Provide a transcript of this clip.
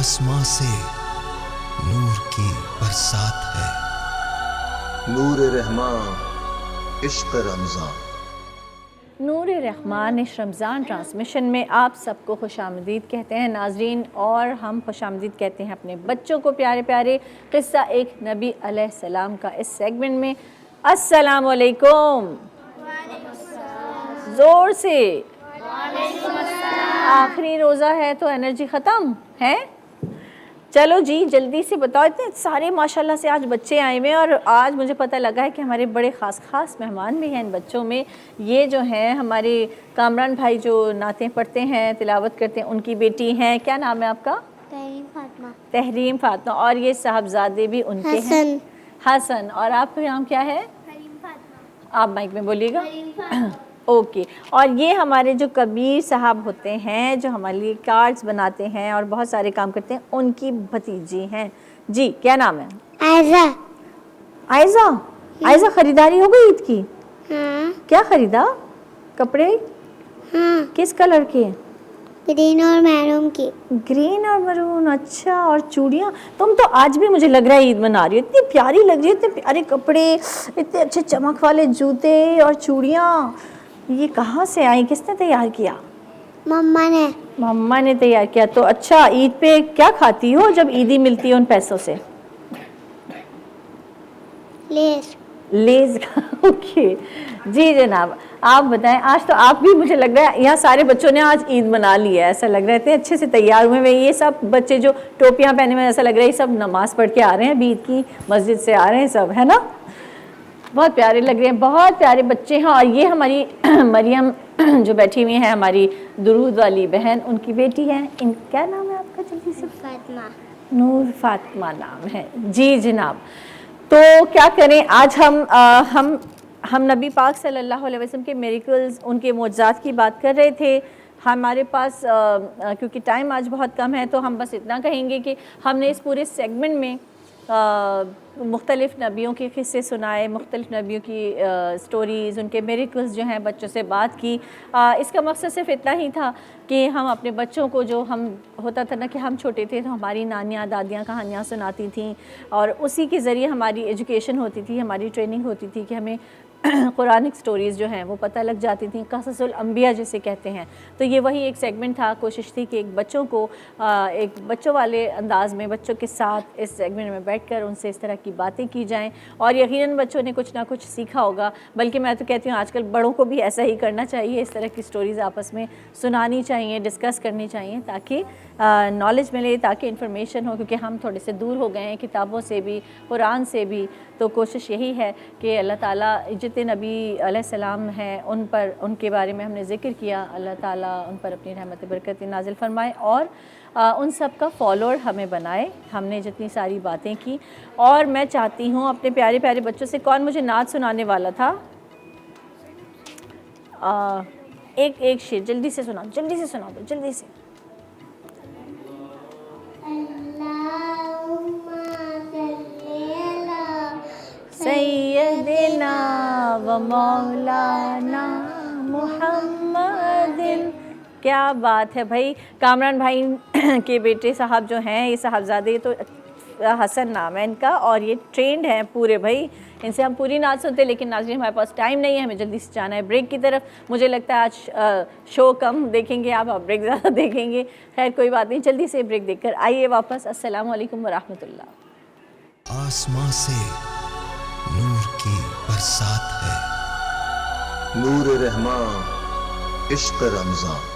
آسماں سے نور کی برسات ہے، نور رحمان عشق رمضان۔ نور رحمان عشق رمضان ٹرانسمیشن میں آپ سب کو خوش آمدید کہتے ہیں ناظرین، اور ہم خوش آمدید کہتے ہیں اپنے بچوں کو پیارے پیارے قصہ ایک نبی علیہ السلام کا اس سیگمنٹ میں۔ السلام علیکم، زور سے۔ آخری روزہ ہے تو انرجی ختم ہے؟ چلو جی جلدی سے بتاؤ، اتنے سارے ماشاءاللہ سے آج بچے آئے ہوئے ہیں، اور آج مجھے پتہ لگا ہے کہ ہمارے بڑے خاص مہمان بھی ہیں ان بچوں میں۔ یہ جو ہیں ہمارے کامران بھائی جو نعتیں پڑھتے ہیں، تلاوت کرتے ہیں، ان کی بیٹی ہیں، کیا نام ہے آپ کا؟ تحریم فاطمہ۔ اور یہ صاحبزادے بھی ان کے ہیں، حسن۔ اور آپ کا نام کیا ہے؟ آپ مائک میں بولیے گا۔ اوکے۔ اور یہ ہمارے جو کبیر صاحب ہوتے ہیں، جو ہمارے لیے کارڈز بناتے ہیں اور بہت سارے کام کرتے ہیں، ان کی بھتیجی ہیں۔ جی کیا نام ہے؟ آئزہ خریداری ہو گئی عید کی؟ کیا خریدا؟ کپڑے؟ کس کلر کے؟ گرین اور میرون کی۔ گرین اور میرون، اچھا۔ اور چوڑیاں؟ تم تو آج بھی مجھے لگ رہا ہے عید منا رہی ہو، اتنی پیاری لگ رہی ہے، اتنے پیارے کپڑے، اتنے اچھے چمک والے جوتے اور چوڑیاں۔ یہ کہاں سے آئی؟ کس نے تیار کیا؟ مما نے تیار کیا۔ تو اچھا، عید پہ کیا کھاتی ہو جب عیدی ملتی ہے ان پیسوں سے؟ لیز۔ اوکے جی جناب، آپ بتائیں۔ آج تو آپ بھی، مجھے لگ رہا ہے یہاں سارے بچوں نے آج عید منا لی ہے، ایسا لگ رہا ہے اتنے اچھے سے تیار ہوئے ہیں۔ یہ سب بچے جو ٹوپیاں پہنے ہوئے، ایسا لگ رہا ہے یہ سب نماز پڑھ کے آ رہے ہیں، عید کی مسجد سے آ رہے ہیں سب، ہے نا؟ بہت پیارے لگ رہے ہیں، بہت پیارے بچے ہیں۔ اور یہ ہماری مریم جو بیٹھی ہوئی ہیں، ہماری درود والی بہن، ان کی بیٹی ہے۔ ان کیا نام ہے آپ کا؟ جلدی سے۔ فاطمہ۔ نور فاطمہ نام ہے۔ جی جناب، تو کیا کریں، آج ہم نبی پاک صلی اللہ علیہ وسلم کے میریکلز، ان کے معجزات کی بات کر رہے تھے۔ ہمارے پاس کیونکہ ٹائم آج بہت کم ہے، تو ہم بس اتنا کہیں گے کہ ہم نے اس پورے سیگمنٹ میں مختلف نبیوں کے قصے سنائے، مختلف نبیوں کی سٹوریز، ان کے میریکلز جو ہیں، بچوں سے بات کی۔ اس کا مقصد صرف اتنا ہی تھا کہ ہم اپنے بچوں کو، جو ہم ہوتا تھا نا کہ ہم چھوٹے تھے تو ہماری نانیاں دادیاں کہانیاں سناتی تھیں، اور اسی کے ذریعے ہماری ایجوکیشن ہوتی تھی، ہماری ٹریننگ ہوتی تھی کہ ہمیں قرآنک سٹوریز جو ہیں وہ پتہ لگ جاتی تھیں، قصص الانبیاء جسے کہتے ہیں۔ تو یہ وہی ایک سیگمنٹ تھا، کوشش تھی کہ ایک بچوں کو ایک بچوں والے انداز میں بچوں کے ساتھ اس سیگمنٹ میں بیٹھ کر ان سے اس طرح کی باتیں کی جائیں، اور یقیناً بچوں نے کچھ نہ کچھ سیکھا ہوگا۔ بلکہ میں تو کہتی ہوں آج کل بڑوں کو بھی ایسا ہی کرنا چاہیے، اس طرح کی سٹوریز آپس میں سنانی چاہیے، ڈسکس کرنی چاہیے، تاکہ نالج ملے، تاکہ انفارمیشن ہو، کیونکہ ہم تھوڑے سے دور ہو گئے ہیں کتابوں سے بھی، قرآن سے بھی۔ تو کوشش یہی ہے کہ اللہ تعالیٰ جتنے نبی علیہ السلام ہیں ان کے بارے میں ہم نے ذکر کیا، اللہ تعالیٰ ان پر اپنی رحمت برکت نازل فرمائے، اور ان سب کا فالوور ہمیں بنائے۔ ہم نے جتنی ساری باتیں کی، اور میں چاہتی ہوں اپنے پیارے پیارے بچوں سے، کون مجھے نعت سنانے والا تھا؟ ایک شعر جلدی سے سنا، جلدی سے سنا دو، جلدی سے۔ سیدنا و مولانا محمد۔ کیا بات ہے بھائی، کامران بھائی کے بیٹے صاحب جو ہیں، یہ صاحبزادے، تو حسن نام ہے ان کا، اور یہ ٹرینڈ ہیں پورے بھائی، ان سے ہم پوری نعت سنتے، لیکن ناظرین ہمارے پاس ٹائم نہیں ہے، ہمیں جلدی سے جانا ہے بریک کی طرف۔ مجھے لگتا ہے آج شو کم دیکھیں گے آپ بریک زیادہ دیکھیں گے۔ خیر کوئی بات نہیں، جلدی سے بریک دیکھ کر آئیے واپس۔ السلام علیکم ورحمۃ اللہ۔ آسماں سے نور کی برسات ہے، نور رحمان عشق رمضان۔